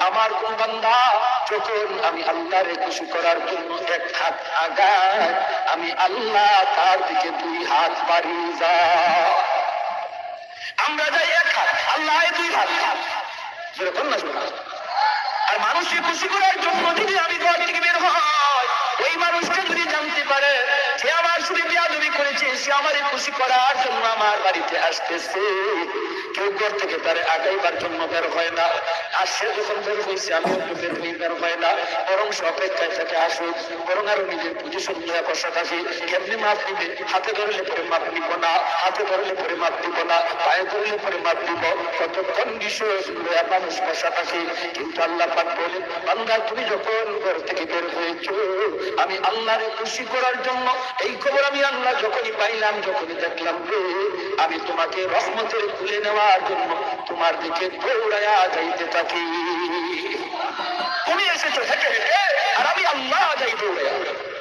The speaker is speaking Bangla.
আমার কোন বান্দা যখন আমি আল্লাহরে খুশি করার জন্য এক হাত আগায়, আমি আল্লাহ তার দিকে দুই হাত বাড়িয়ে যাই। আমরা যাই এক হাত, আল্লাহ দুই হাত। যেরকম না শোনা। আর মানুষকে খুশি করার জন্য যদি আমি ঘর থেকে বের হয়, ওই মানুষটা যদি জানতে পারে যে আমার শুধু বেয়াদবি করেছে, সে আমারে খুশি করার জন্য আমার বাড়িতে আসতেছে, কেউ ঘর থেকে তারে আগাইবার জন্য বের হয় না। আর সে যখন বের হয়েছে আমিও বের হয় না, বরং সে অপেক্ষায় থাকে আসুক, বরং আরো নিজের পজিশন নিয়ে বসা থাকি। কেমনি মাপ নিবে? হাতে ধরলে পরে মাপ নিব না, হাতে ধরলে পরে মাপ দিব না, পায়ে ধরলে পরে মাপ দিব, কত কন্ডিশন মানুষ বসা থাকি। কিন্তু আল্লাহ পাক বলেন, বান্দা তুমি যখন ঘর থেকে বের হয়েছো আমি আল্লাহরে খুশি করার জন্য, এই খবর আমি আল্লাহ যখনই পাইলাম, যখনই দেখলাম রে, আমি তোমাকে রহমতের খুলে নেওয়ার জন্য তোমার দিকে দৌড়ায়া যাইতে থাকি। তুমি এসেছো হেঁটে হেঁটে,